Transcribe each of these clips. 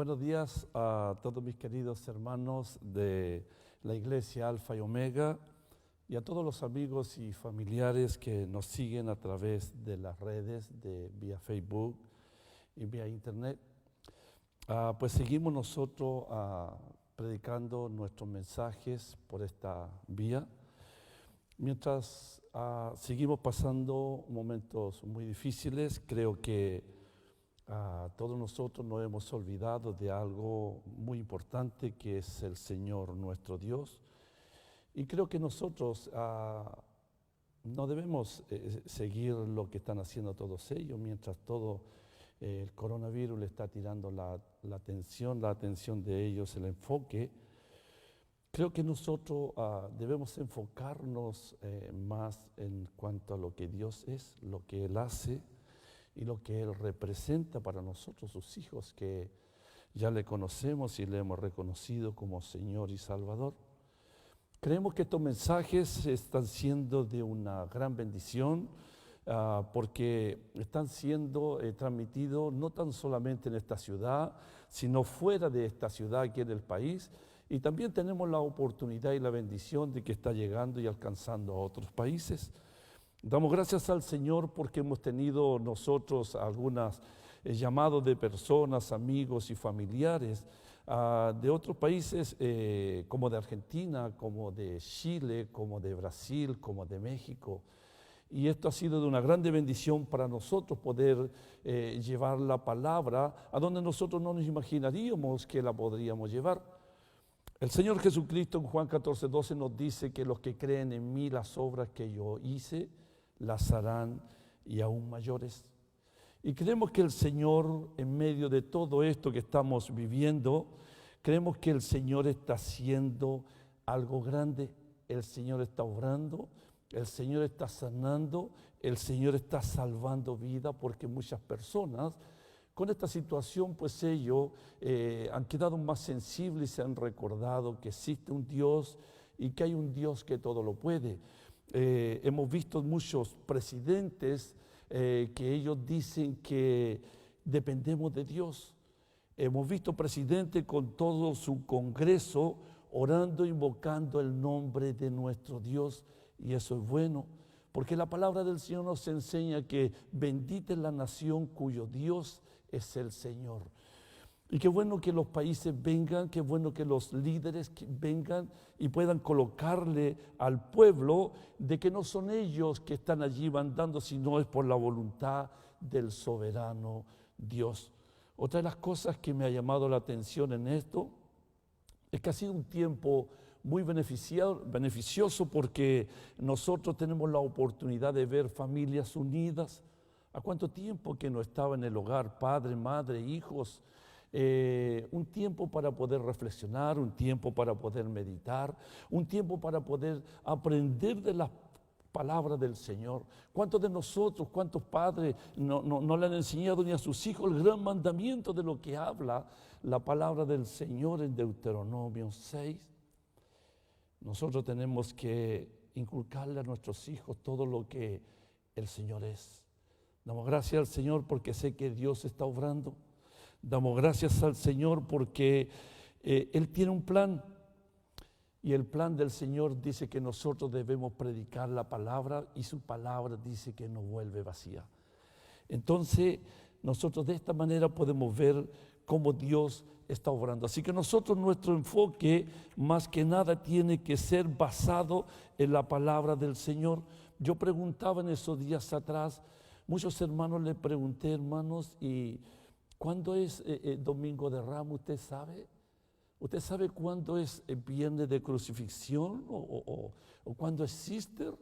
Buenos días a todos mis queridos hermanos de la Iglesia Alfa y Omega y a todos los amigos y familiares que nos siguen a través de las redes, vía Facebook y vía Internet. Pues seguimos nosotros predicando nuestros mensajes por esta vía. Mientras seguimos pasando momentos muy difíciles, creo que todos nosotros nos hemos olvidado de algo muy importante que es el Señor nuestro Dios. Y creo que nosotros no debemos seguir lo que están haciendo todos ellos, mientras todo el coronavirus le está tirando la atención de ellos, el enfoque. Creo que nosotros debemos enfocarnos más en cuanto a lo que Dios es, lo que Él hace y lo que Él representa para nosotros, sus hijos, que ya le conocemos y le hemos reconocido como Señor y Salvador. Creemos que estos mensajes están siendo de una gran bendición porque están siendo transmitidos no tan solamente en esta ciudad, sino fuera de esta ciudad, aquí en el país. Y también tenemos la oportunidad y la bendición de que está llegando y alcanzando a otros países. Damos gracias al Señor porque hemos tenido nosotros algunos llamados de personas, amigos y familiares de otros países como de Argentina, como de Chile, como de Brasil, como de México. Y esto ha sido de una grande bendición para nosotros poder llevar la palabra a donde nosotros no nos imaginaríamos que la podríamos llevar. El Señor Jesucristo en Juan 14:12 nos dice que los que creen en mí, las obras que yo hice, las harán y aún mayores. Y creemos que el Señor, en medio de todo esto que estamos viviendo, creemos que el Señor está haciendo algo grande. El Señor está obrando, el Señor está sanando, el Señor está salvando vida, porque muchas personas con esta situación, pues ellos han quedado más sensibles y se han recordado que existe un Dios y que hay un Dios que todo lo puede. Hemos visto muchos presidentes que ellos dicen que dependemos de Dios. Hemos visto presidentes con todo su congreso orando, invocando el nombre de nuestro Dios, y eso es bueno, porque la palabra del Señor nos enseña que bendita es la nación cuyo Dios es el Señor. Y qué bueno que los países vengan, qué bueno que los líderes vengan y puedan colocarle al pueblo de que no son ellos que están allí mandando, sino es por la voluntad del soberano Dios. Otra de las cosas que me ha llamado la atención en esto es que ha sido un tiempo muy beneficioso porque nosotros tenemos la oportunidad de ver familias unidas. ¿A cuánto tiempo que no estaba en el hogar padre, madre, hijos? Un tiempo para poder reflexionar, un tiempo para poder meditar, un tiempo para poder aprender de las palabras del Señor. ¿Cuántos de nosotros, cuántos padres no le han enseñado ni a sus hijos el gran mandamiento de lo que habla la palabra del Señor en Deuteronomio 6? Nosotros tenemos que inculcarle a nuestros hijos todo lo que el Señor es. Damos gracias al Señor porque sé que Dios está obrando. Damos gracias al Señor porque Él tiene un plan, y el plan del Señor dice que nosotros debemos predicar la palabra, y su palabra dice que no vuelve vacía. Entonces nosotros de esta manera podemos ver cómo Dios está obrando. Así que nosotros, nuestro enfoque más que nada tiene que ser basado en la palabra del Señor. Yo preguntaba en esos días atrás, muchos hermanos le pregunté, hermanos, ¿y cuándo es Domingo de Ramos? ¿Usted sabe? ¿Usted sabe cuándo es el viernes de crucifixión o cuándo es Easter?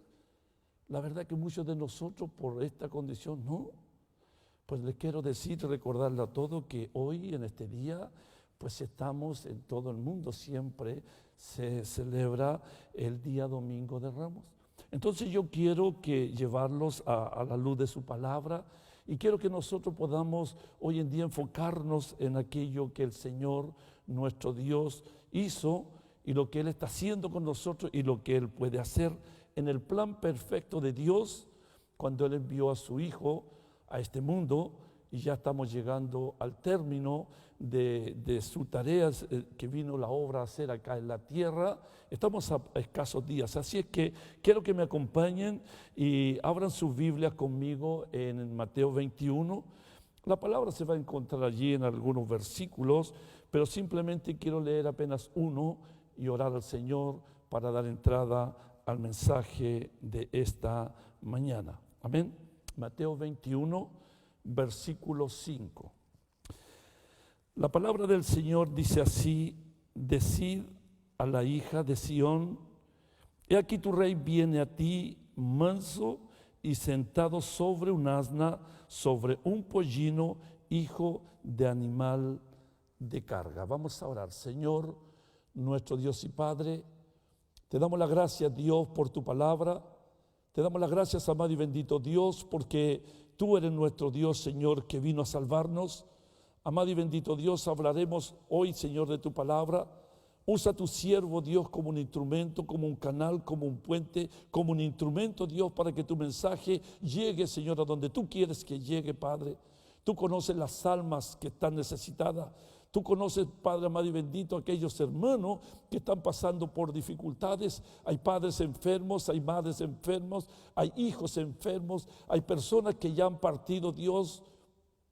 La verdad que muchos de nosotros por esta condición no. Pues les quiero decir, recordarle a todos que hoy, en este día, pues estamos en todo el mundo, siempre se celebra el día Domingo de Ramos. Entonces yo quiero que llevarlos a la luz de su palabra, y quiero que nosotros podamos hoy en día enfocarnos en aquello que el Señor, nuestro Dios, hizo, y lo que Él está haciendo con nosotros y lo que Él puede hacer en el plan perfecto de Dios cuando Él envió a su Hijo a este mundo, y ya estamos llegando al término de su tarea que vino la obra a hacer acá en la tierra. Estamos a escasos días, así es que quiero que me acompañen y abran sus Biblias conmigo en Mateo 21. La palabra se va a encontrar allí en algunos versículos, pero simplemente quiero leer apenas uno y orar al Señor para dar entrada al mensaje de esta mañana. Amén. Mateo 21, versículo 5. La palabra del Señor dice así: decid a la hija de Sión, he aquí tu rey viene a ti manso y sentado sobre un asna, sobre un pollino, hijo de animal de carga. Vamos a orar. Señor, nuestro Dios y Padre, te damos las gracias, Dios, por tu palabra. Te damos las gracias, amado y bendito Dios, porque tú eres nuestro Dios, Señor, que vino a salvarnos. Amado y bendito Dios, hablaremos hoy, Señor, de tu palabra. Usa tu siervo, Dios, como un instrumento, como un canal, como un puente, como un instrumento, Dios, para que tu mensaje llegue, Señor, a donde tú quieres que llegue, Padre. Tú conoces las almas que están necesitadas. Tú conoces, Padre amado y bendito, aquellos hermanos que están pasando por dificultades. Hay padres enfermos, hay madres enfermos, hay hijos enfermos, hay personas que ya han partido, Dios,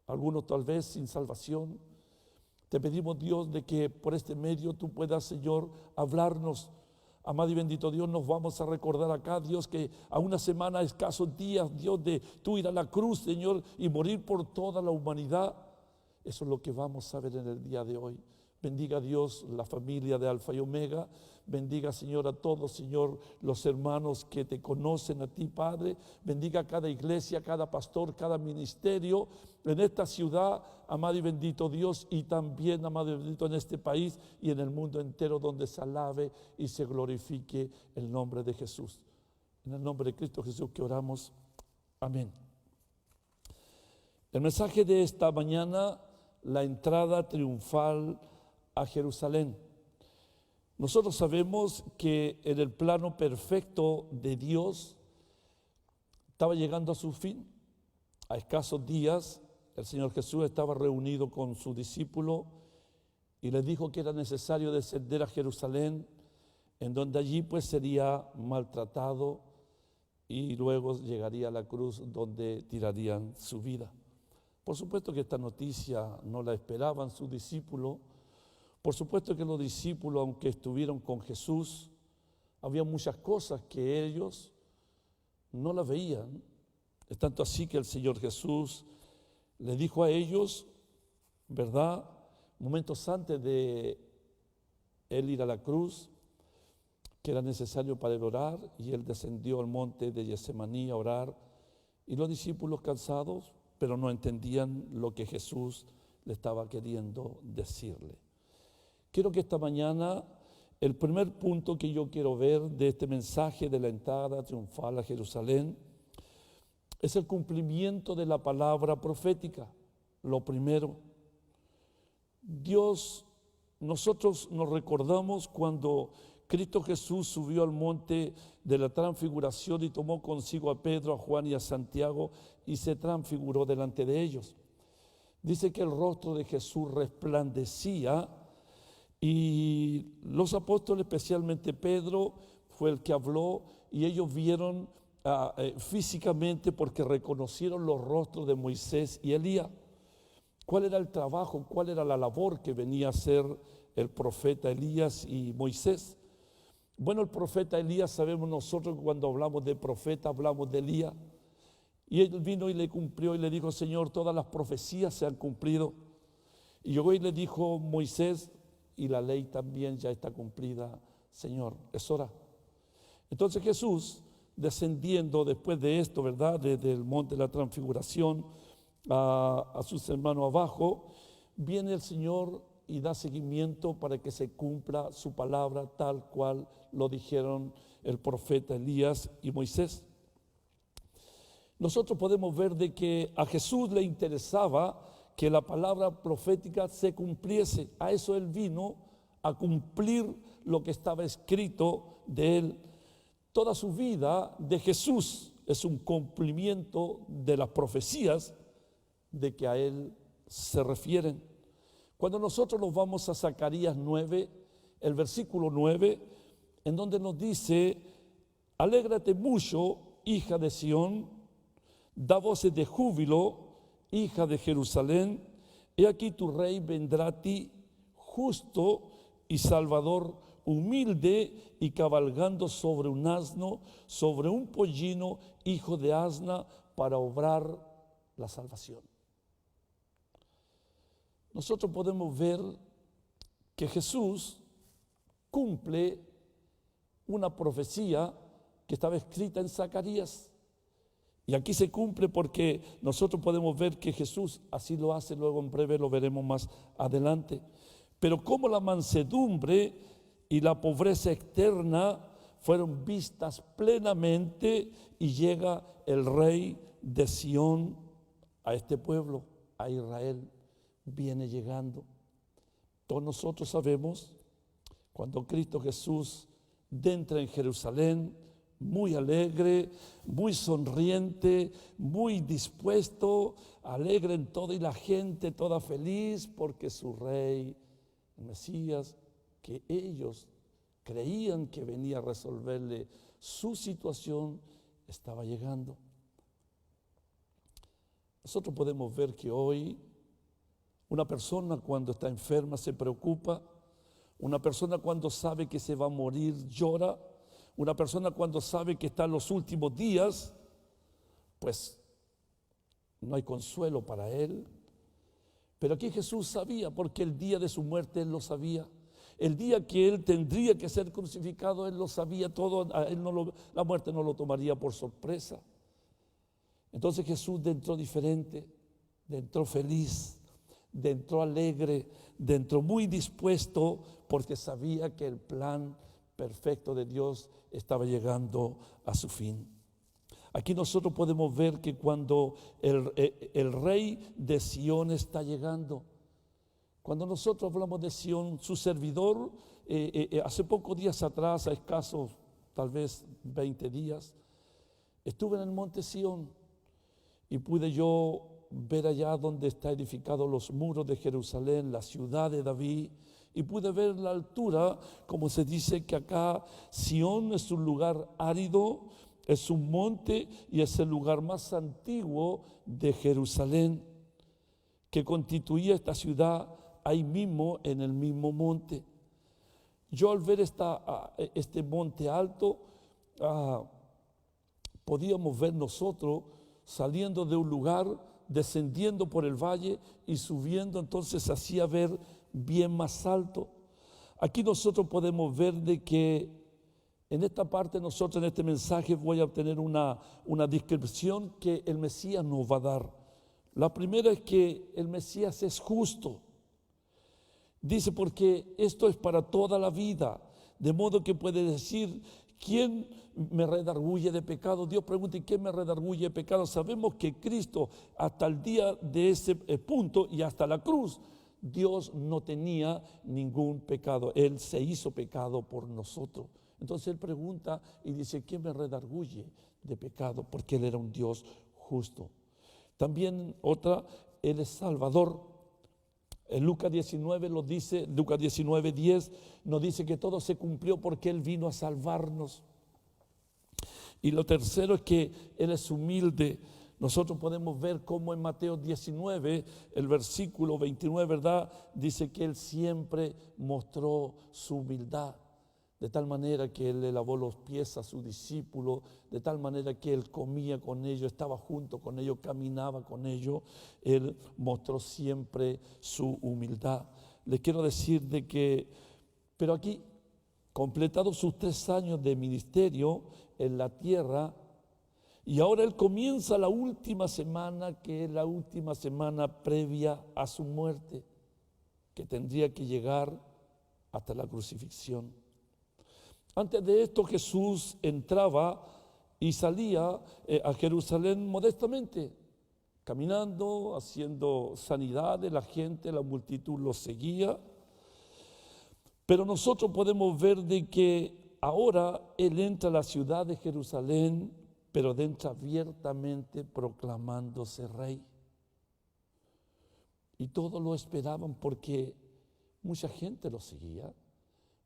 algunos tal vez sin salvación. Te pedimos, Dios, de que por este medio tú puedas, Señor, hablarnos. Amado y bendito Dios, nos vamos a recordar acá, Dios, que a una semana, escasos días, Dios, de tú ir a la cruz, Señor, y morir por toda la humanidad. Eso es lo que vamos a ver en el día de hoy. Bendiga Dios la familia de Alfa y Omega. Bendiga, Señor, a todos, Señor, los hermanos que te conocen a ti, Padre. Bendiga a cada iglesia, cada pastor, cada ministerio en esta ciudad, amado y bendito Dios, y también, amado y bendito, en este país y en el mundo entero, donde se alabe y se glorifique el nombre de Jesús. En el nombre de Cristo Jesús que oramos. Amén. El mensaje de esta mañana: la entrada triunfal a Jerusalén. Nosotros sabemos que en el plano perfecto de Dios estaba llegando a su fin. A escasos días, el Señor Jesús estaba reunido con su discípulo y les dijo que era necesario descender a Jerusalén, en donde allí pues sería maltratado y luego llegaría a la cruz, donde tirarían su vida. Por supuesto que esta noticia no la esperaban sus discípulos. Por supuesto que los discípulos, aunque estuvieron con Jesús, había muchas cosas que ellos no las veían. Es tanto así que el Señor Jesús le dijo a ellos, ¿verdad?, momentos antes de él ir a la cruz, que era necesario para él orar, y él descendió al monte de Getsemaní a orar, y los discípulos, cansados, pero no entendían lo que Jesús le estaba queriendo decirle. Quiero que esta mañana, el primer punto que yo quiero ver de este mensaje de la entrada triunfal a Jerusalén es el cumplimiento de la palabra profética. Lo primero, Dios, nosotros nos recordamos cuando Cristo Jesús subió al monte de la transfiguración y tomó consigo a Pedro, a Juan y a Santiago y se transfiguró delante de ellos. Dice que el rostro de Jesús resplandecía y los apóstoles, especialmente Pedro, fue el que habló y ellos vieron físicamente, porque reconocieron los rostros de Moisés y Elías. ¿Cuál era el trabajo, cuál era la labor que venía a hacer el profeta Elías y Moisés? Bueno, el profeta Elías, sabemos nosotros que cuando hablamos de profeta hablamos de Elías. Y él vino y le cumplió y le dijo: Señor, todas las profecías se han cumplido. Y llegó y le dijo Moisés: y la ley también ya está cumplida, Señor, es hora. Entonces Jesús, descendiendo después de esto, ¿verdad?, desde el monte de la transfiguración a sus hermanos abajo, viene el Señor y da seguimiento para que se cumpla su palabra tal cual lo dijeron el profeta Elías y Moisés. Nosotros podemos ver de que a Jesús le interesaba que la palabra profética se cumpliese. A eso él vino, a cumplir lo que estaba escrito de él. Toda su vida de Jesús es un cumplimiento de las profecías de que a él se refieren. Cuando nosotros nos vamos a Zacarías 9, el versículo 9, en donde nos dice: alégrate mucho, hija de Sión, da voces de júbilo, hija de Jerusalén, he aquí tu rey vendrá a ti, justo y salvador, humilde y cabalgando sobre un asno, sobre un pollino, hijo de asna, para obrar la salvación. Nosotros podemos ver que Jesús cumple una profecía que estaba escrita en Zacarías. Y aquí se cumple porque nosotros podemos ver que Jesús así lo hace, luego en breve lo veremos más adelante. Pero como la mansedumbre y la pobreza externa fueron vistas plenamente y llega el rey de Sión a este pueblo, a Israel, viene llegando. Todos nosotros sabemos cuando Cristo Jesús entra en Jerusalén, muy alegre, muy sonriente, muy dispuesto, alegre en todo, y la gente toda feliz porque su rey, el Mesías, que ellos creían que venía a resolverle su situación, estaba llegando. Nosotros podemos ver que hoy una persona cuando está enferma se preocupa, una persona cuando sabe que se va a morir llora, una persona cuando sabe que está en los últimos días, pues no hay consuelo para él. Pero aquí Jesús sabía, porque el día de su muerte él lo sabía. El día que él tendría que ser crucificado, él lo sabía todo, a él la muerte no lo tomaría por sorpresa. Entonces Jesús entró diferente, entró feliz, entró alegre, entró muy dispuesto, porque sabía que el plan perfecto de Dios estaba llegando a su fin. Aquí nosotros podemos ver que cuando el rey de Sión está llegando, cuando nosotros hablamos de Sión, su servidor, hace pocos días atrás, a escasos tal vez 20 días, estuve en el monte Sión y pude yo ver allá donde está edificados los muros de Jerusalén, la ciudad de David, y pude ver la altura, como se dice que acá Sión es un lugar árido, es un monte y es el lugar más antiguo de Jerusalén, que constituía esta ciudad ahí mismo en el mismo monte. Yo al ver este monte alto, podíamos ver nosotros saliendo de un lugar, descendiendo por el valle y subiendo, entonces hacía ver bien más alto. Aquí nosotros podemos ver de que en esta parte nosotros en este mensaje voy a obtener una descripción que el Mesías nos va a dar. La primera es que el Mesías es justo. Dice, porque esto es para toda la vida, de modo que puede decir: ¿quién me redarguye de pecado? Dios pregunta: ¿y quién me redarguye de pecado? Sabemos que Cristo, hasta el día de ese punto y hasta la cruz, Dios no tenía ningún pecado. Él se hizo pecado por nosotros. Entonces Él pregunta y dice: ¿quién me redarguye de pecado? Porque Él era un Dios justo. También otra, Él es Salvador. En Lucas 19 lo dice, Lucas 19:10 nos dice que todo se cumplió porque Él vino a salvarnos. Y lo tercero es que Él es humilde. Nosotros podemos ver cómo en Mateo 19, el versículo 29, ¿verdad? Dice que Él siempre mostró su humildad. De tal manera que Él le lavó los pies a sus discípulos, de tal manera que Él comía con ellos, estaba junto con ellos, caminaba con ellos. Él mostró siempre su humildad. Les quiero decir de que, pero aquí, completados sus 3 años de ministerio en la tierra, y ahora Él comienza la última semana, que es la última semana previa a su muerte, que tendría que llegar hasta la crucifixión. Antes de esto Jesús entraba y salía a Jerusalén modestamente, caminando, haciendo sanidades, la gente, la multitud lo seguía. Pero nosotros podemos ver de que ahora Él entra a la ciudad de Jerusalén, pero entra abiertamente proclamándose rey. Y todos lo esperaban porque mucha gente lo seguía.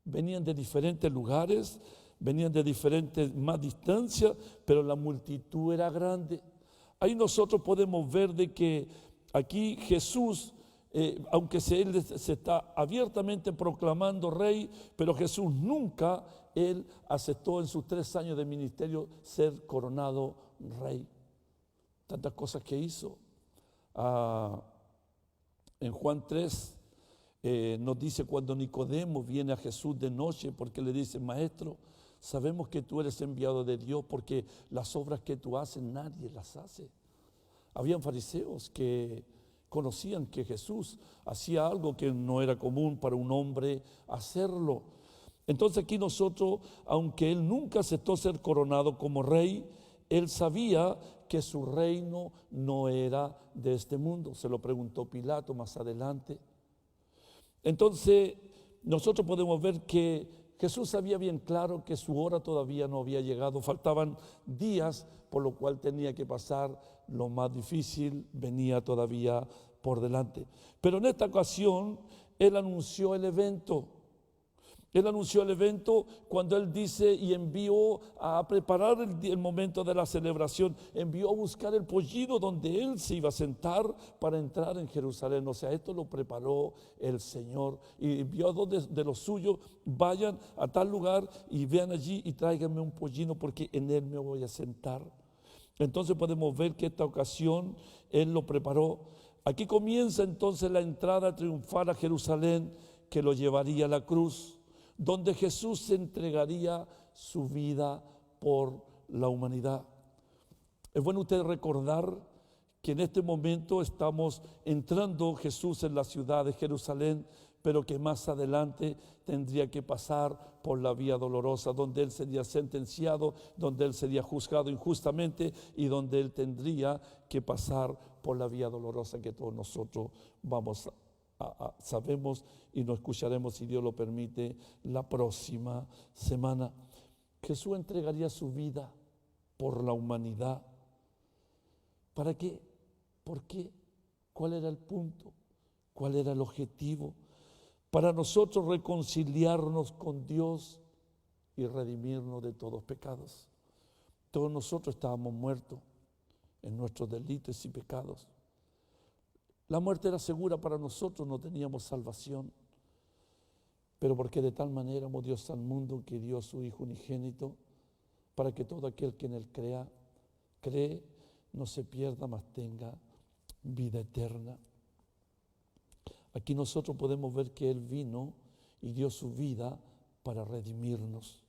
Venían de diferentes lugares, venían de diferentes más distancias, pero la multitud era grande. Ahí nosotros podemos ver de que aquí Jesús, aunque él se está abiertamente proclamando rey, pero Jesús nunca, él aceptó en sus 3 años de ministerio ser coronado rey. Tantas cosas que hizo. En Juan 3 nos dice cuando Nicodemo viene a Jesús de noche porque le dice: Maestro, sabemos que tú eres enviado de Dios porque las obras que tú haces nadie las hace. Habían fariseos que conocían que Jesús hacía algo que no era común para un hombre hacerlo. Entonces aquí nosotros, aunque él nunca aceptó ser coronado como rey, él sabía que su reino no era de este mundo. Se lo preguntó Pilato más adelante. Entonces nosotros podemos ver que Jesús sabía bien claro que su hora todavía no había llegado. Faltaban días, por lo cual tenía que pasar lo más difícil, venía todavía por delante. Pero en esta ocasión él anunció el evento. Él anunció el evento cuando él dice y envió a preparar el momento de la celebración, envió a buscar el pollino donde él se iba a sentar para entrar en Jerusalén. O sea, esto lo preparó el Señor y envió a 2 de los suyos: vayan a tal lugar y vean allí y tráiganme un pollino porque en él me voy a sentar. Entonces podemos ver que esta ocasión él lo preparó. Aquí comienza entonces la entrada triunfal a Jerusalén que lo llevaría a la cruz, donde Jesús se entregaría su vida por la humanidad. Es bueno usted recordar que en este momento estamos entrando Jesús en la ciudad de Jerusalén, pero que más adelante tendría que pasar por la vía dolorosa, donde él sería sentenciado, donde él sería juzgado injustamente y donde él tendría que pasar por la vía dolorosa que todos nosotros sabemos y nos escucharemos, si Dios lo permite, la próxima semana. Jesús entregaría su vida por la humanidad. ¿Para qué? ¿Por qué? ¿Cuál era el punto? ¿Cuál era el objetivo? Para nosotros reconciliarnos con Dios y redimirnos de todos pecados. Todos nosotros estábamos muertos en nuestros delitos y pecados. La muerte era segura para nosotros, no teníamos salvación. Pero porque de tal manera amó Dios al mundo que dio a su Hijo unigénito, para que todo aquel que en él cree, no se pierda, mas tenga vida eterna. Aquí nosotros podemos ver que él vino y dio su vida para redimirnos.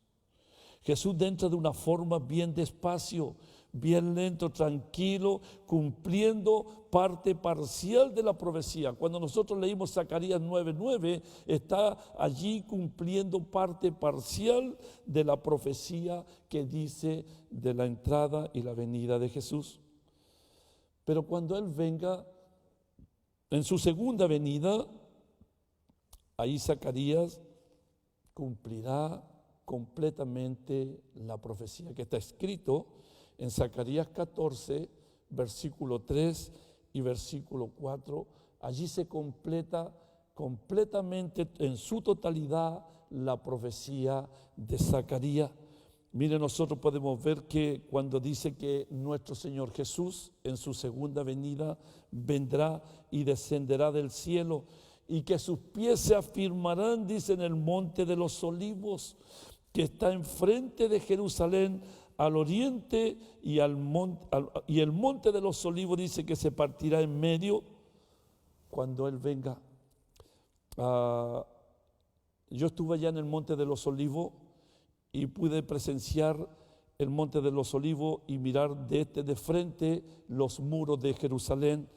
Jesús entra de una forma bien despacio, bien lento, tranquilo, cumpliendo parte parcial de la profecía. Cuando nosotros leímos Zacarías 9:9, está allí cumpliendo parte parcial de la profecía que dice de la entrada y la venida de Jesús. Pero cuando él venga en su segunda venida, ahí Zacarías cumplirá completamente la profecía que está escrito en Zacarías 14, versículo 3 y versículo 4. Allí se completa completamente en su totalidad la profecía de Zacarías. Mire, nosotros podemos ver que cuando dice que nuestro Señor Jesús en su segunda venida vendrá y descenderá del cielo y que sus pies se afirmarán, dice, en el monte de los olivos, que está enfrente de Jerusalén al oriente, y el monte de los olivos dice que se partirá en medio cuando Él venga. Yo estuve allá en el monte de los olivos y pude presenciar el monte de los olivos y mirar de frente los muros de Jerusalén.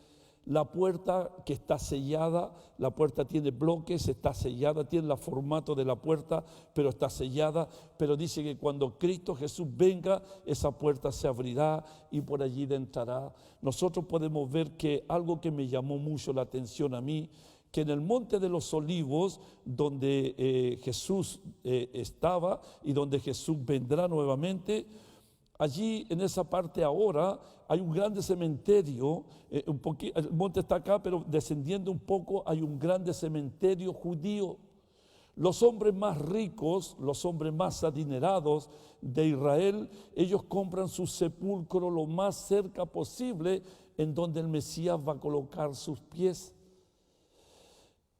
La puerta que está sellada, la puerta tiene bloques, está sellada, tiene el formato de la puerta, pero está sellada. Pero dice que cuando Cristo Jesús venga, esa puerta se abrirá y por allí entrará. Nosotros podemos ver que algo que me llamó mucho la atención a mí, que en el monte de los olivos, donde Jesús estaba y donde Jesús vendrá nuevamente, allí en esa parte ahora hay un grande cementerio, el monte está acá, pero descendiendo un poco hay un grande cementerio judío. Los hombres más ricos, los hombres más adinerados de Israel, ellos compran su sepulcro lo más cerca posible en donde el Mesías va a colocar sus pies.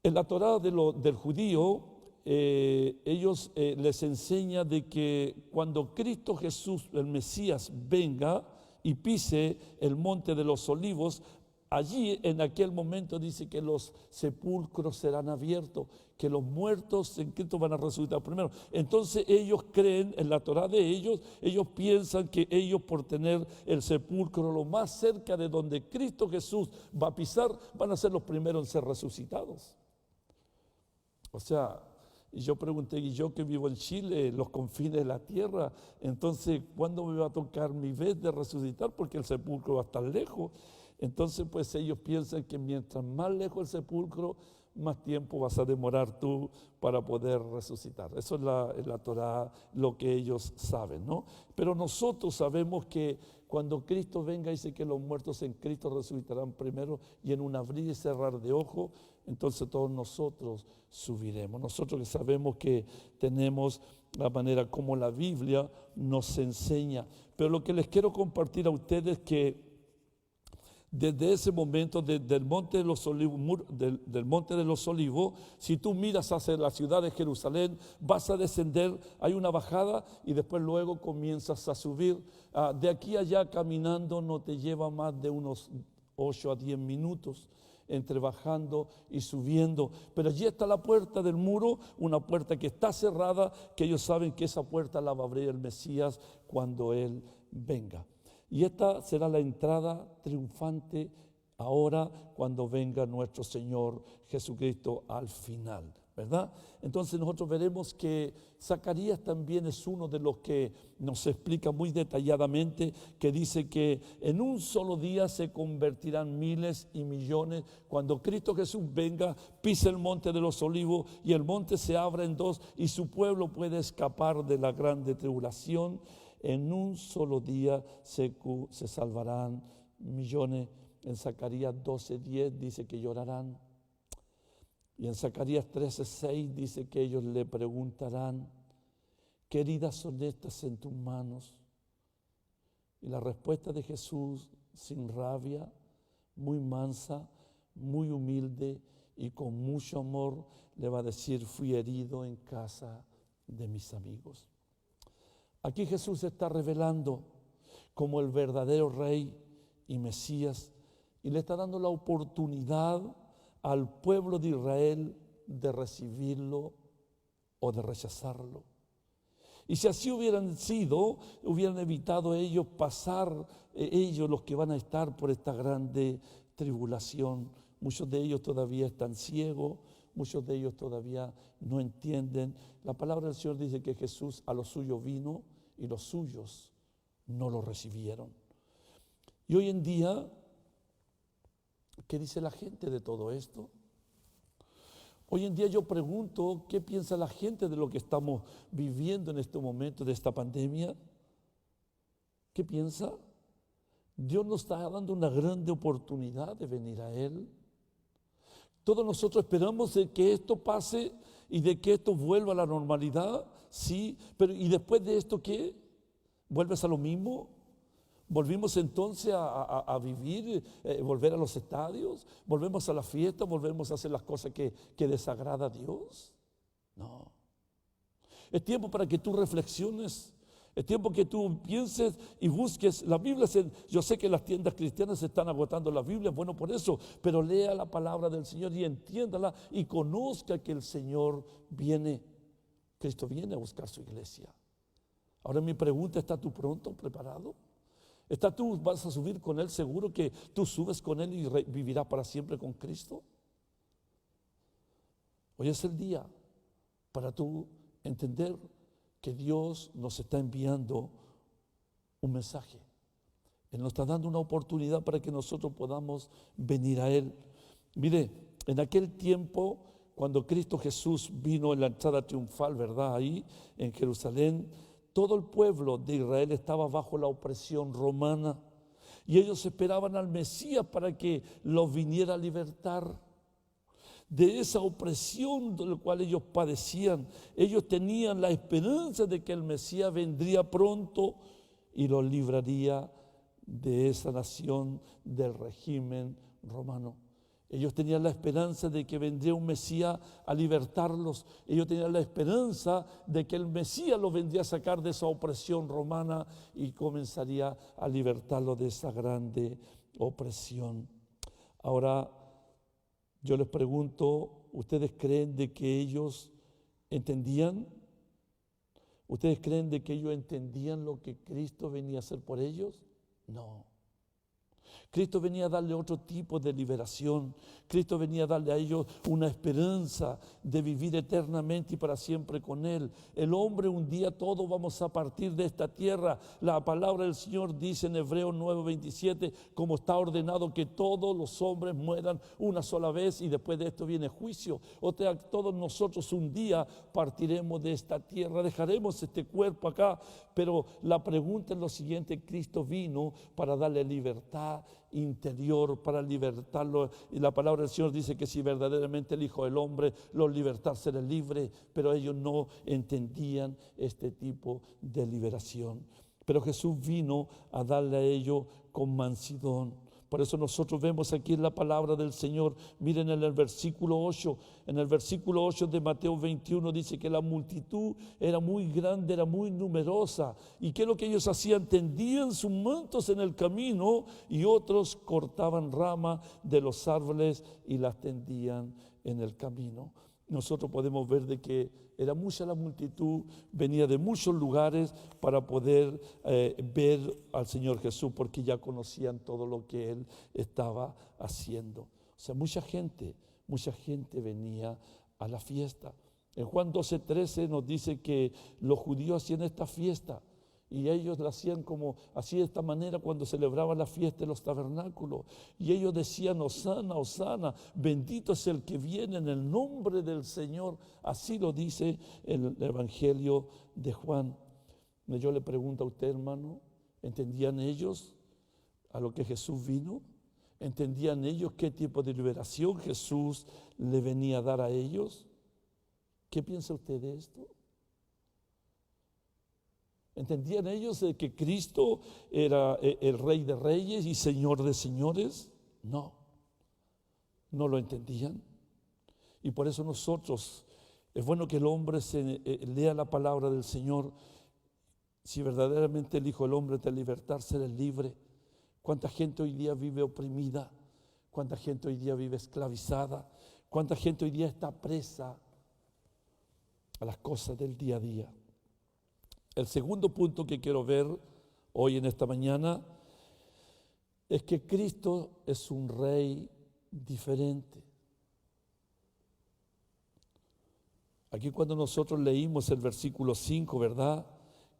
En la Torá del judío, ellos les enseña de que cuando Cristo Jesús, el Mesías, venga y pise el monte de los olivos, allí en aquel momento dice que los sepulcros serán abiertos, que los muertos en Cristo van a resucitar primero. Entonces ellos creen en la Torá de ellos piensan que ellos por tener el sepulcro lo más cerca de donde Cristo Jesús va a pisar, van a ser los primeros en ser resucitados. O sea, yo pregunté, y yo que vivo en Chile, los confines de la tierra, entonces, ¿cuándo me va a tocar mi vez de resucitar? Porque el sepulcro va a estar lejos. Entonces, pues ellos piensan que mientras más lejos el sepulcro, más tiempo vas a demorar tú para poder resucitar. Eso es la Torá, lo que ellos saben, ¿no? Pero nosotros sabemos que cuando Cristo venga, dice que los muertos en Cristo resucitarán primero, y en un abrir y cerrar de ojo, entonces todos nosotros subiremos. Nosotros que sabemos que tenemos la manera como la Biblia nos enseña. Pero lo que les quiero compartir a ustedes es que desde ese momento, del monte de los Olivos, si tú miras hacia la ciudad de Jerusalén, vas a descender, hay una bajada y después luego comienzas a subir. De aquí a allá caminando no te lleva más de unos 8 a 10 minutos entre bajando y subiendo. Pero allí está la puerta del muro, una puerta que está cerrada, que ellos saben que esa puerta la va a abrir el Mesías cuando Él venga. Y esta será la entrada triunfante ahora cuando venga nuestro Señor Jesucristo al final, ¿verdad? Entonces nosotros veremos que Zacarías también es uno de los que nos explica muy detalladamente, que dice que en un solo día se convertirán miles y millones. Cuando Cristo Jesús venga, pisa el monte de los olivos y el monte se abra en dos y su pueblo puede escapar de la grande tribulación. En un solo día se salvarán millones. En Zacarías 12:10 dice que llorarán. Y en Zacarías 13:6 dice que ellos le preguntarán, ¿qué heridas son estas en tus manos? Y la respuesta de Jesús, sin rabia, muy mansa, muy humilde y con mucho amor, le va a decir, fui herido en casa de mis amigos. Aquí Jesús se está revelando como el verdadero Rey y Mesías y le está dando la oportunidad al pueblo de Israel de recibirlo o de rechazarlo. Y si así hubieran sido, hubieran evitado ellos pasar, ellos los que van a estar por esta grande tribulación. Muchos de ellos todavía están ciegos, muchos de ellos todavía no entienden. La palabra del Señor dice que Jesús a los suyos vino y los suyos no lo recibieron. Y hoy en día, ¿qué dice la gente de todo esto? Hoy en día yo pregunto, ¿qué piensa la gente de lo que estamos viviendo en este momento de esta pandemia? ¿Qué piensa? Dios nos está dando una grande oportunidad de venir a Él. Todos nosotros esperamos de que esto pase y de que esto vuelva a la normalidad, sí, pero ¿y después de esto qué? ¿Vuelves a lo mismo? ¿Volvimos entonces a vivir, volver a los estadios? ¿Volvemos a la fiesta? ¿Volvemos a hacer las cosas que desagrada a Dios? No. Es tiempo para que tú reflexiones. Es tiempo que tú pienses y busques la Biblia. Yo sé que las tiendas cristianas se están agotando la Biblia, bueno por eso, pero lea la palabra del Señor y entiéndala y conozca que el Señor viene. Cristo viene a buscar su iglesia. Ahora mi pregunta, ¿estás tú pronto, preparado? ¿Vas a subir con Él? ¿Seguro que tú subes con Él y vivirás para siempre con Cristo? Hoy es el día para tú entender que Dios nos está enviando un mensaje. Él nos está dando una oportunidad para que nosotros podamos venir a Él. Mire, en aquel tiempo, cuando Cristo Jesús vino en la entrada triunfal, ¿verdad? Ahí en Jerusalén, Todo el pueblo de Israel estaba bajo la opresión romana y ellos esperaban al Mesías para que los viniera a libertar de esa opresión de la cual ellos padecían. Ellos tenían la esperanza de que el Mesías vendría pronto y los libraría de esa nación, del régimen romano. Ellos tenían la esperanza de que vendría un Mesías a libertarlos. Ellos tenían la esperanza de que el Mesías los vendría a sacar de esa opresión romana y comenzaría a libertarlos de esa grande opresión. Ahora, yo les pregunto, ¿ustedes creen de que ellos entendían? ¿Ustedes creen de que ellos entendían lo que Cristo venía a hacer por ellos? No. Cristo venía a darle otro tipo de liberación. Cristo venía a darle a ellos una esperanza de vivir eternamente y para siempre con Él. El hombre, un día todos vamos a partir de esta tierra. La palabra del Señor dice en Hebreos 9:27, como está ordenado que todos los hombres mueran una sola vez y después de esto viene juicio. O sea, todos nosotros un día partiremos de esta tierra, dejaremos este cuerpo acá. Pero la pregunta es lo siguiente: Cristo vino para darle libertad interior, para libertarlo, y la palabra del Señor dice que si verdaderamente el Hijo del Hombre los libertar, será libre, pero ellos no entendían este tipo de liberación. Pero Jesús vino a darle a ellos con mansedumbre. Por eso nosotros vemos aquí en la palabra del Señor, miren en el versículo 8, en el versículo 8 de Mateo 21 dice que la multitud era muy grande, era muy numerosa. ¿Y qué es lo que ellos hacían? Tendían sus mantos en el camino y otros cortaban ramas de los árboles y las tendían en el camino. Nosotros podemos ver de que era mucha la multitud, venía de muchos lugares para poder ver al Señor Jesús, porque ya conocían todo lo que Él estaba haciendo. O sea, mucha gente venía a la fiesta. En Juan 12:13 nos dice que los judíos hacían esta fiesta y ellos la hacían como así, de esta manera, cuando celebraban la fiesta de los tabernáculos. Y ellos decían: Hosana, Hosana, bendito es el que viene en el nombre del Señor. Así lo dice el Evangelio de Juan. Yo le pregunto a usted, hermano, ¿entendían ellos a lo que Jesús vino? ¿Entendían ellos qué tipo de liberación Jesús le venía a dar a ellos? ¿Qué piensa usted de esto? ¿Entendían ellos que Cristo era el Rey de Reyes y Señor de Señores? No, no lo entendían. Y por eso nosotros, es bueno que el hombre lea la palabra del Señor. Si verdaderamente el Hijo del Hombre te libertar, serás libre. ¿Cuánta gente hoy día vive oprimida? ¿Cuánta gente hoy día vive esclavizada? ¿Cuánta gente hoy día está presa a las cosas del día a día? El segundo punto que quiero ver hoy en esta mañana es que Cristo es un rey diferente. Aquí cuando nosotros leímos el versículo 5, ¿verdad?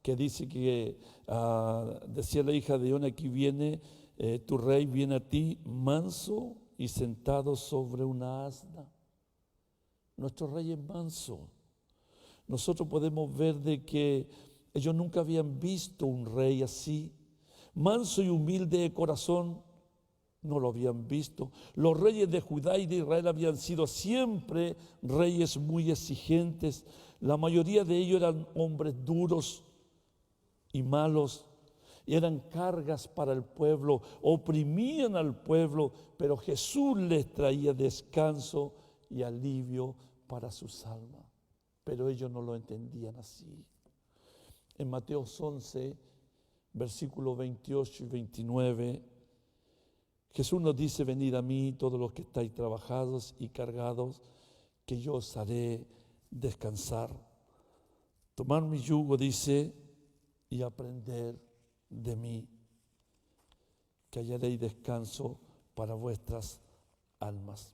Que dice que decía la hija de Ona, aquí viene tu rey, viene a ti manso y sentado sobre una asna. Nuestro rey es manso. Nosotros podemos ver de que ellos nunca habían visto un rey así, manso y humilde de corazón, no lo habían visto. Los reyes de Judá y de Israel habían sido siempre reyes muy exigentes. La mayoría de ellos eran hombres duros y malos, y eran cargas para el pueblo, oprimían al pueblo, pero Jesús les traía descanso y alivio para sus almas. Pero ellos no lo entendían así. En Mateo 11, versículos 28 y 29, Jesús nos dice: venid a mí todos los que estáis trabajados y cargados, que yo os haré descansar. Tomad mi yugo, dice, y aprender de mí, que hallaréis descanso para vuestras almas.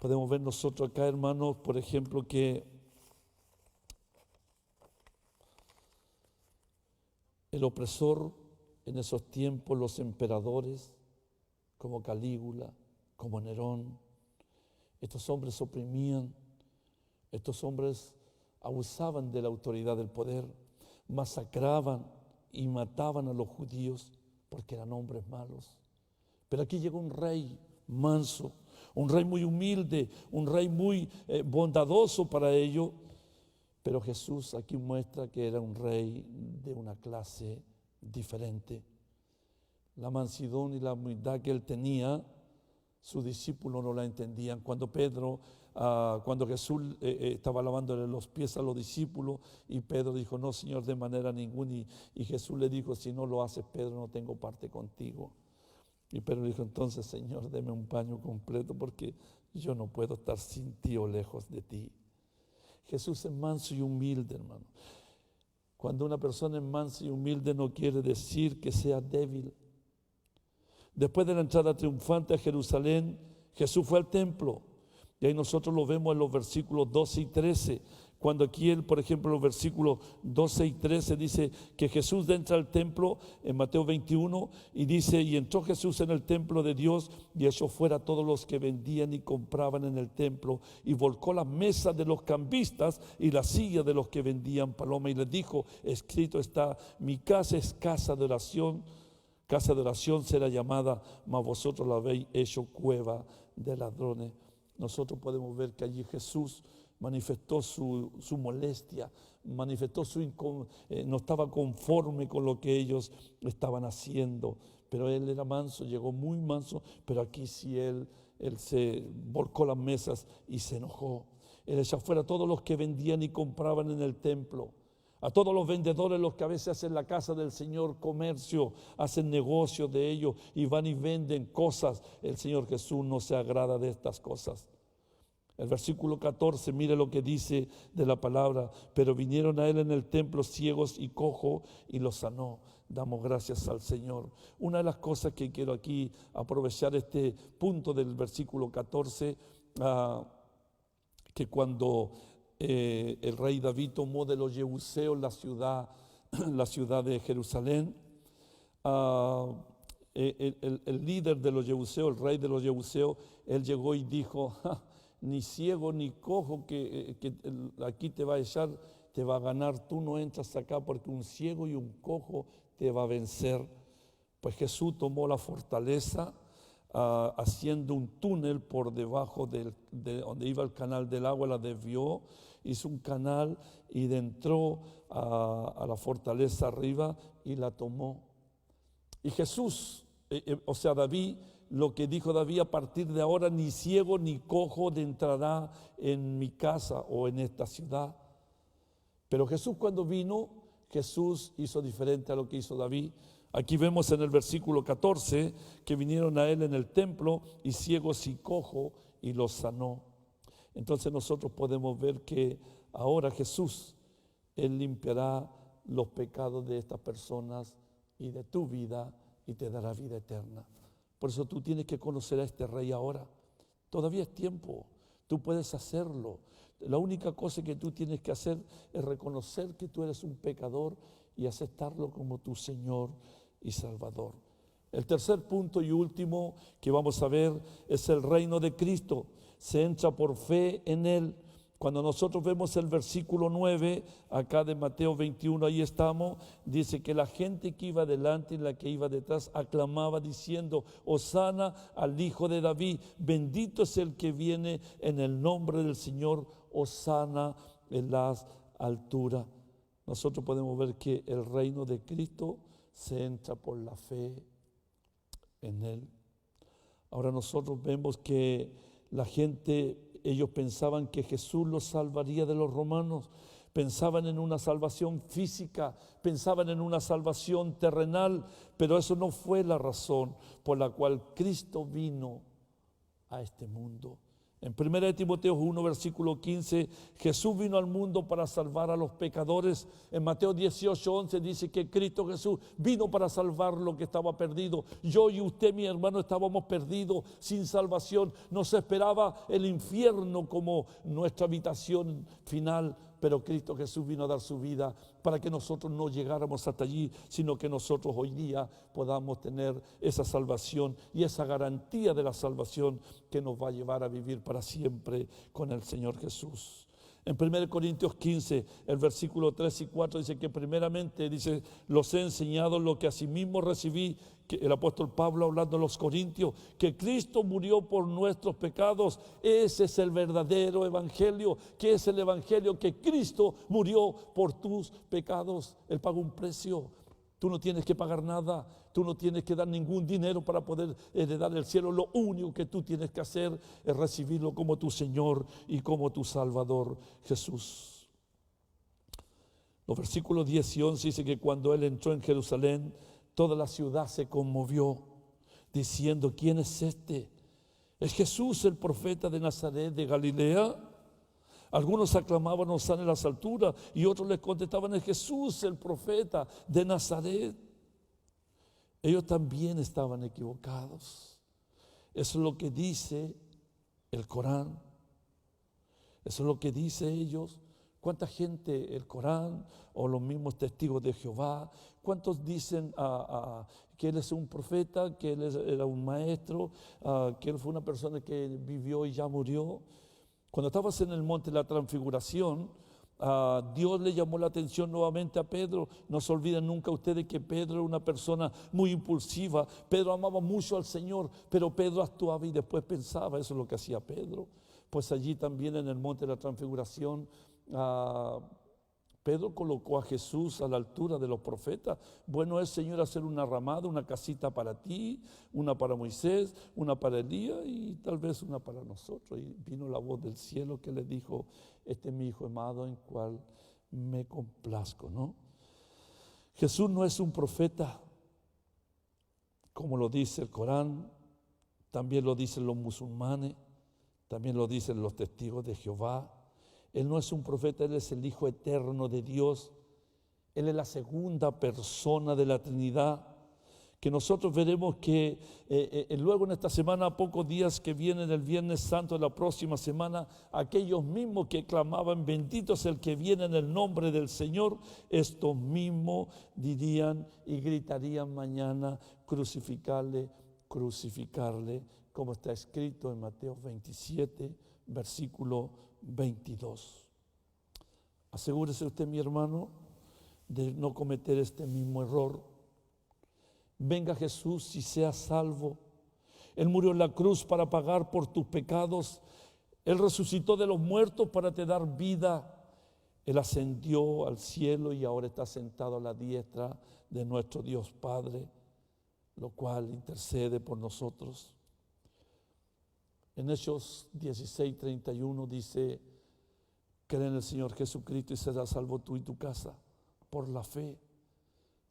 Podemos ver nosotros acá, hermanos, por ejemplo, que el opresor en esos tiempos, los emperadores, como Calígula, como Nerón, estos hombres oprimían, estos hombres abusaban de la autoridad del poder. masacraban y mataban a los judíos porque eran hombres malos. Pero aquí llegó un rey manso, un rey muy humilde, un rey muy bondadoso para ellos. Pero Jesús aquí muestra que era un rey de una clase diferente. La mansedumbre y la humildad que él tenía, sus discípulos no la entendían. Cuando Jesús estaba lavándole los pies a los discípulos y Pedro dijo, no, Señor, de manera ninguna. Y Jesús le dijo, si no lo haces, Pedro, no tengo parte contigo. Y Pedro dijo, entonces, Señor, deme un paño completo porque yo no puedo estar sin ti o lejos de ti. Jesús es manso y humilde, hermano. Cuando una persona es mansa y humilde no quiere decir que sea débil. Después de la entrada triunfante a Jerusalén, Jesús fue al templo. Y ahí nosotros lo vemos en los versículos 12 y 13. Cuando aquí, por ejemplo, en los versículos 12 y 13 dice que Jesús entra al templo en Mateo 21 y dice, y entró Jesús en el templo de Dios y echó fuera a todos los que vendían y compraban en el templo y volcó las mesas de los cambistas y las sillas de los que vendían paloma y les dijo, escrito está, mi casa es casa de oración será llamada, mas vosotros la habéis hecho cueva de ladrones. Nosotros podemos ver que allí Jesús manifestó su molestia, manifestó no estaba conforme con lo que ellos estaban haciendo, pero él era manso, llegó muy manso, pero aquí sí él se volcó las mesas y se enojó. Él echó fuera a todos los que vendían y compraban en el templo, a todos los vendedores, los que a veces hacen la casa del Señor comercio, hacen negocios de ellos y van y venden cosas. El Señor Jesús no se agrada de estas cosas. El versículo 14, mire lo que dice de la palabra, pero vinieron a él en el templo ciegos y cojos y los sanó. Damos gracias al Señor. Una de las cosas que quiero aquí aprovechar este punto del versículo 14, que cuando el rey David tomó de los Jebuseos la ciudad de Jerusalén, el líder de los Jebuseos, el rey de los Jebuseos, él llegó y dijo, ni ciego ni cojo que aquí te va a echar, te va a ganar, tú no entras acá porque un ciego y un cojo te va a vencer. Pues Jesús tomó la fortaleza haciendo un túnel por debajo de donde iba el canal del agua, la desvió, hizo un canal y entró a la fortaleza arriba y la tomó. Y Jesús, David, lo que dijo David, a partir de ahora ni ciego ni cojo entrará en mi casa o en esta ciudad. Pero Jesús cuando vino, Jesús hizo diferente a lo que hizo David. Aquí vemos en el versículo 14 que vinieron a él en el templo y ciegos y cojos y los sanó. Entonces nosotros podemos ver que ahora Jesús, él limpiará los pecados de estas personas y de tu vida y te dará vida eterna. Por eso tú tienes que conocer a este rey ahora. Todavía es tiempo, tú puedes hacerlo. La única cosa que tú tienes que hacer es reconocer que tú eres un pecador y aceptarlo como tu Señor y Salvador. El tercer punto y último que vamos a ver es el reino de Cristo. Se entra por fe en Él. Cuando nosotros vemos el versículo 9, acá de Mateo 21, ahí estamos, dice que la gente que iba delante y la que iba detrás aclamaba diciendo, Hosana al Hijo de David, bendito es el que viene en el nombre del Señor, Hosana en las alturas. Nosotros podemos ver que el reino de Cristo se entra por la fe en Él. Ahora nosotros vemos que la gente, ellos pensaban que Jesús los salvaría de los romanos, pensaban en una salvación física, pensaban en una salvación terrenal, pero eso no fue la razón por la cual Cristo vino a este mundo. En 1 Timoteo 1, versículo 15, Jesús vino al mundo para salvar a los pecadores. En Mateo 18, 11 dice que Cristo Jesús vino para salvar lo que estaba perdido. Yo y usted, mi hermano, estábamos perdidos, sin salvación. Nos esperaba el infierno como nuestra habitación final. Pero Cristo Jesús vino a dar su vida para que nosotros no llegáramos hasta allí, sino que nosotros hoy día podamos tener esa salvación y esa garantía de la salvación que nos va a llevar a vivir para siempre con el Señor Jesús. En 1 Corintios 15, el versículo 3 y 4 dice que primeramente, dice, los he enseñado lo que asimismo recibí, que el apóstol Pablo hablando a los corintios, que Cristo murió por nuestros pecados. Ese es el verdadero evangelio, que es el evangelio que Cristo murió por tus pecados. Él pagó un precio. Tú no tienes que pagar nada, tú no tienes que dar ningún dinero para poder heredar el cielo. Lo único que tú tienes que hacer es recibirlo como tu Señor y como tu Salvador, Jesús. Los versículos 10 y 11 dice que cuando Él entró en Jerusalén, toda la ciudad se conmovió, diciendo, ¿quién es este? ¿Es Jesús el profeta de Nazaret de Galilea? Algunos aclamaban Hosana en las alturas y otros les contestaban, es Jesús el profeta de Nazaret. Ellos también estaban equivocados. Eso es lo que dice el Corán. Eso es lo que dice ellos. ¿Cuánta gente el Corán o los mismos testigos de Jehová? ¿Cuántos dicen que Él es un profeta, que Él era un maestro, que Él fue una persona que vivió y ya murió? Cuando estabas en el monte de la transfiguración, Dios le llamó la atención nuevamente a Pedro. No se olviden nunca ustedes que Pedro era una persona muy impulsiva. Pedro amaba mucho al Señor, pero Pedro actuaba y después pensaba. Eso es lo que hacía Pedro. Pues allí también en el monte de la transfiguración, Pedro colocó a Jesús a la altura de los profetas. Bueno es, Señor, hacer una ramada, una casita para ti, una para Moisés, una para Elías y tal vez una para nosotros. Y vino la voz del cielo que le dijo, este es mi Hijo amado en cual me complazco, ¿no? Jesús no es un profeta, como lo dice el Corán, también lo dicen los musulmanes, también lo dicen los testigos de Jehová. Él no es un profeta, Él es el Hijo eterno de Dios. Él es la segunda persona de la Trinidad, que nosotros veremos que luego en esta semana, a pocos días que vienen el Viernes Santo de la próxima semana, aquellos mismos que clamaban, bendito es el que viene en el nombre del Señor, estos mismos dirían y gritarían mañana, crucificarle, crucificarle, como está escrito en Mateo 27, versículo 22. Asegúrese usted, mi hermano, de no cometer este mismo error. Venga Jesús y sea salvo. Él murió en la cruz para pagar por tus pecados. Él resucitó de los muertos para te dar vida. Él ascendió al cielo y ahora está sentado a la diestra de nuestro Dios Padre, lo cual intercede por nosotros. En Hechos 16:31 dice, cree en el Señor Jesucristo y serás salvo tú y tu casa, por la fe.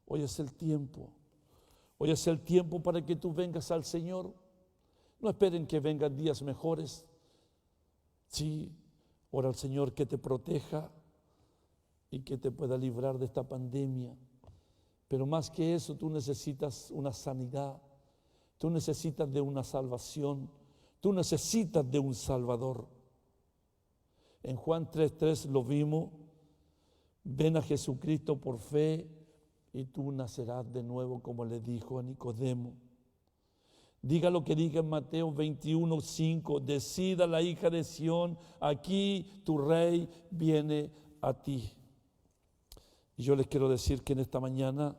Hoy es el tiempo. Hoy es el tiempo para que tú vengas al Señor. No esperen que vengan días mejores. Sí, ora al Señor que te proteja y que te pueda librar de esta pandemia. Pero más que eso, tú necesitas una sanidad. Tú necesitas de una salvación. Tú necesitas de un Salvador. En Juan 3:3 lo vimos. Ven a Jesucristo por fe y tú nacerás de nuevo, como le dijo a Nicodemo. Diga lo que diga en Mateo 21:5. Decida la hija de Sión, aquí tu rey viene a ti. Y yo les quiero decir que en esta mañana,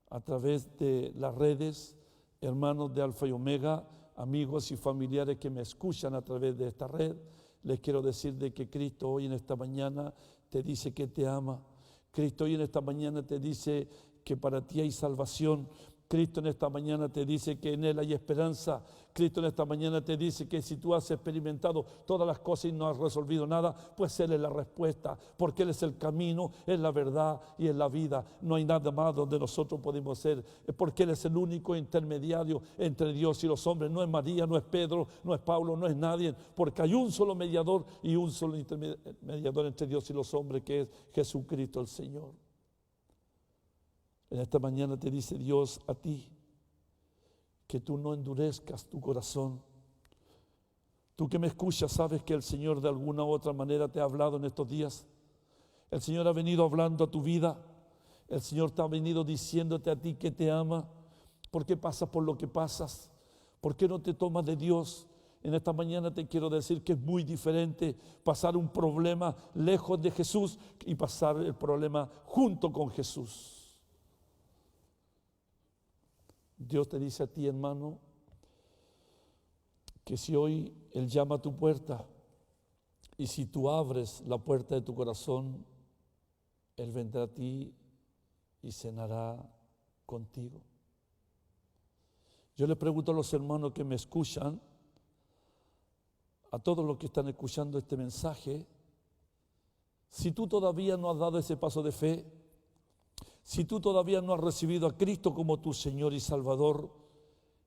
a través de las redes, hermanos de Alfa y Omega, amigos y familiares que me escuchan a través de esta red, les quiero decir de que Cristo hoy en esta mañana te dice que te ama. Cristo hoy en esta mañana te dice que para ti hay salvación. Cristo en esta mañana te dice que en Él hay esperanza. Cristo en esta mañana te dice que si tú has experimentado todas las cosas y no has resolvido nada, pues Él es la respuesta, porque Él es el camino, es la verdad y es la vida. No hay nada más donde nosotros podemos ser, porque Él es el único intermediario entre Dios y los hombres. No es María, no es Pedro, no es Pablo, no es nadie, porque hay un solo mediador y un solo intermediador entre Dios y los hombres, que es Jesucristo el Señor. En esta mañana te dice Dios a ti que tú no endurezcas tu corazón. Tú que me escuchas sabes que el Señor de alguna u otra manera te ha hablado en estos días. El Señor ha venido hablando a tu vida. El Señor te ha venido diciéndote a ti que te ama. ¿Por qué pasas por lo que pasas? ¿Por qué no te tomas de Dios? En esta mañana te quiero decir que es muy diferente pasar un problema lejos de Jesús y pasar el problema junto con Jesús. Dios te dice a ti, hermano, que si hoy Él llama a tu puerta y si tú abres la puerta de tu corazón, Él vendrá a ti y cenará contigo. Yo le pregunto a los hermanos que me escuchan, a todos los que están escuchando este mensaje, si tú todavía no has dado ese paso de fe, si tú todavía no has recibido a Cristo como tu Señor y Salvador,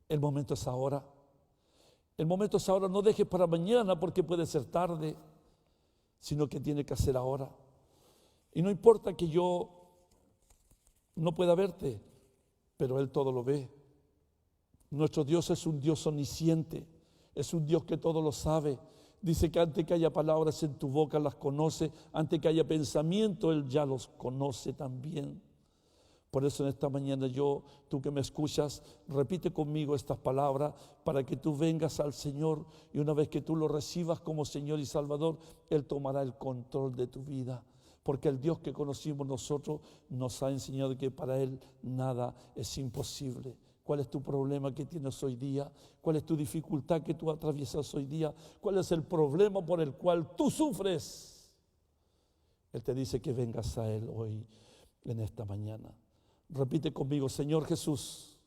el momento es ahora. El momento es ahora, no dejes para mañana porque puede ser tarde, sino que tiene que hacer ahora. Y no importa que yo no pueda verte, pero Él todo lo ve. Nuestro Dios es un Dios omnisciente, es un Dios que todo lo sabe. Dice que antes que haya palabras en tu boca las conoce, antes que haya pensamiento Él ya los conoce también. Por eso en esta mañana tú que me escuchas, repite conmigo estas palabras para que tú vengas al Señor y una vez que tú lo recibas como Señor y Salvador, Él tomará el control de tu vida. Porque el Dios que conocimos nosotros nos ha enseñado que para Él nada es imposible. ¿Cuál es tu problema que tienes hoy día? ¿Cuál es tu dificultad que tú atraviesas hoy día? ¿Cuál es el problema por el cual tú sufres? Él te dice que vengas a Él hoy, en esta mañana. Repite conmigo, Señor Jesús,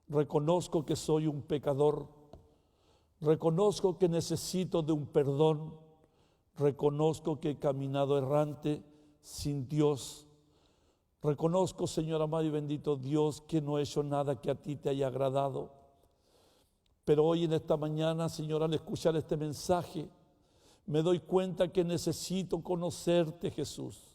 reconozco que soy un pecador, reconozco que necesito de un perdón, reconozco que he caminado errante sin Dios. Reconozco, Señor amado y bendito Dios, que no he hecho nada que a ti te haya agradado. Pero hoy en esta mañana, Señor, al escuchar este mensaje, me doy cuenta que necesito conocerte, Jesús.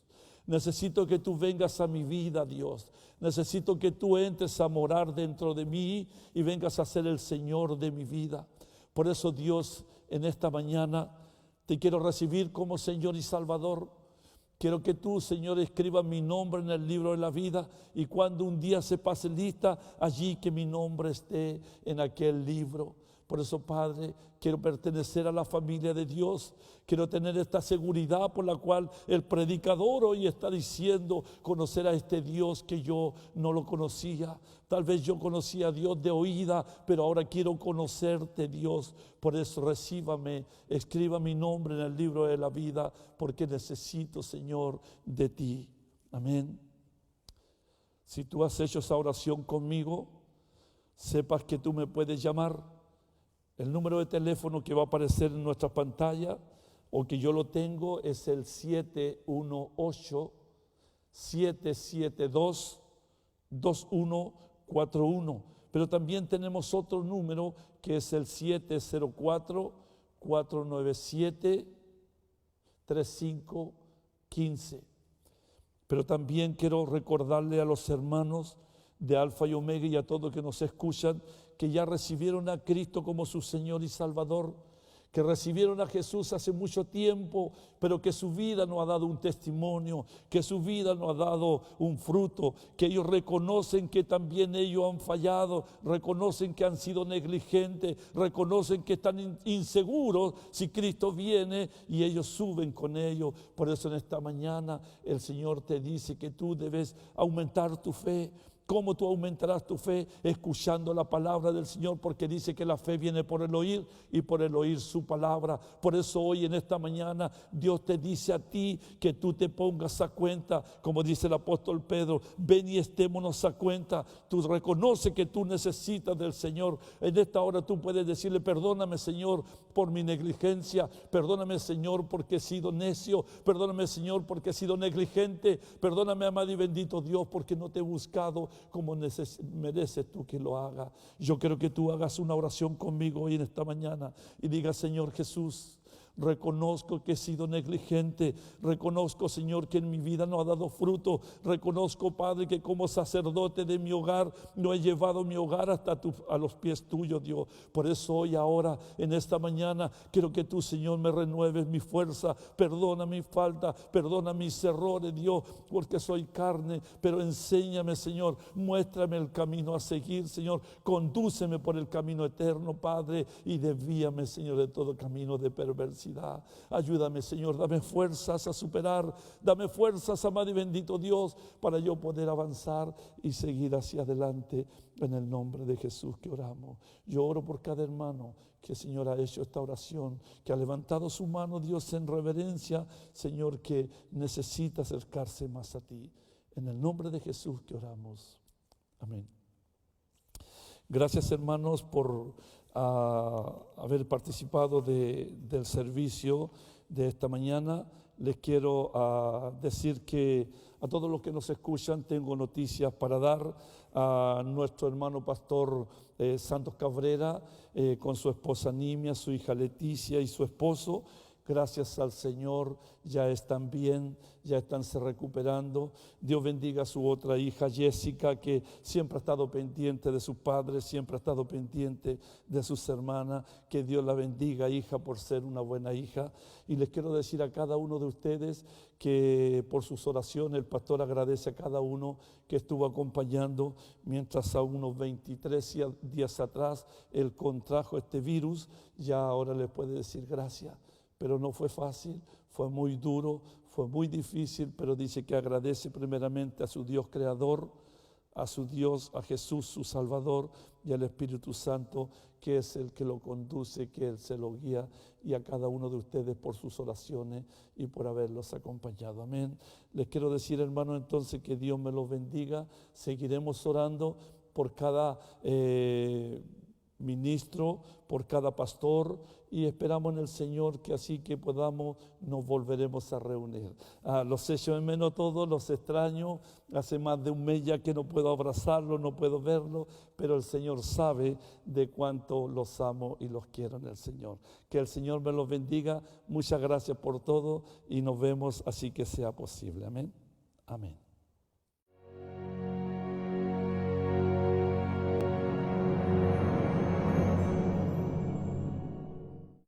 Necesito que tú vengas a mi vida, Dios. Necesito que tú entres a morar dentro de mí y vengas a ser el Señor de mi vida. Por eso, Dios, en esta mañana te quiero recibir como Señor y Salvador. Quiero que tú, Señor, escribas mi nombre en el libro de la vida y cuando un día se pase lista, allí que mi nombre esté en aquel libro. Por eso, Padre, quiero pertenecer a la familia de Dios. Quiero tener esta seguridad por la cual el predicador hoy está diciendo conocer a este Dios que yo no lo conocía. Tal vez yo conocía a Dios de oída, pero ahora quiero conocerte, Dios. Por eso recíbame, escriba mi nombre en el libro de la vida, porque necesito, Señor, de ti. Amén. Si tú has hecho esa oración conmigo, sepas que tú me puedes llamar. El número de teléfono que va a aparecer en nuestra pantalla o que yo lo tengo es el 718-772-2141. Pero también tenemos otro número que es el 704-497-3515. Pero también quiero recordarle a los hermanos de Alfa y Omega y a todos que nos escuchan que ya recibieron a Cristo como su Señor y Salvador, que recibieron a Jesús hace mucho tiempo, pero que su vida no ha dado un testimonio, que su vida no ha dado un fruto, que ellos reconocen que también ellos han fallado, reconocen que han sido negligentes, reconocen que están inseguros si Cristo viene y ellos suben con ellos. Por eso en esta mañana el Señor te dice que tú debes aumentar tu fe. ¿Cómo tú aumentarás tu fe? Escuchando la palabra del Señor, porque dice que la fe viene por el oír y por el oír su palabra. Por eso hoy en esta mañana Dios te dice a ti que tú te pongas a cuenta, como dice el apóstol Pedro, ven y estémonos a cuenta. Tú reconoces que tú necesitas del Señor. En esta hora tú puedes decirle, perdóname, Señor, por mi negligencia, perdóname, Señor, porque he sido necio, perdóname, Señor, porque he sido negligente, perdóname, amado y bendito Dios, porque no te he buscado como mereces tú que lo haga. Yo quiero que tú hagas una oración conmigo hoy en esta mañana y digas, Señor Jesús, Reconozco que he sido negligente. Reconozco, Señor, que en mi vida no ha dado fruto. Reconozco, Padre, que como sacerdote de mi hogar no he llevado mi hogar hasta a los pies tuyos, Dios. Por eso hoy, ahora, en esta mañana, quiero que tú, Señor, me renueves mi fuerza. Perdona mi falta, perdona mis errores, Dios, porque soy carne. Pero enséñame, Señor, muéstrame el camino a seguir, Señor. Condúceme por el camino eterno, Padre, y desvíame, Señor, de todo camino de perversidad. Ayúdame, Señor, dame fuerzas a superar, dame fuerzas, amado y bendito Dios, para yo poder avanzar y seguir hacia adelante. En el nombre de Jesús que oramos. Yo oro por cada hermano que, Señor, ha hecho esta oración, que ha levantado su mano, Dios, en reverencia, Señor, que necesita acercarse más a ti. En el nombre de Jesús que oramos. Amén. Gracias, hermanos, por haber participado del servicio de esta mañana. Les quiero decir que a todos los que nos escuchan tengo noticias para dar. A nuestro hermano pastor Santos Cabrera, con su esposa Nimia, su hija Leticia y su esposo. Gracias al Señor, ya están bien, ya están se recuperando. Dios bendiga a su otra hija, Jessica, que siempre ha estado pendiente de sus padres, siempre ha estado pendiente de sus hermanas. Que Dios la bendiga, hija, por ser una buena hija. Y les quiero decir a cada uno de ustedes que por sus oraciones el pastor agradece a cada uno que estuvo acompañando mientras a unos 23 días atrás él contrajo este virus. Ya ahora le puede decir gracias. Pero no fue fácil, fue muy duro, fue muy difícil, pero dice que agradece primeramente a su Dios creador, a su Dios, a Jesús su Salvador y al Espíritu Santo, que es el que lo conduce, que Él se lo guía, y a cada uno de ustedes por sus oraciones y por haberlos acompañado. Amén. Les quiero decir, hermano, entonces que Dios me los bendiga. Seguiremos orando por cada ministro, por cada pastor, y esperamos en el Señor que así que podamos nos volveremos a reunir. Los echo de menos todos, los extraño. Hace más de un mes ya que no puedo abrazarlos, no puedo verlos, pero el Señor sabe de cuánto los amo y los quiero en el Señor. Que el Señor me los bendiga. Muchas gracias por todo y nos vemos así que sea posible. Amén. Amén.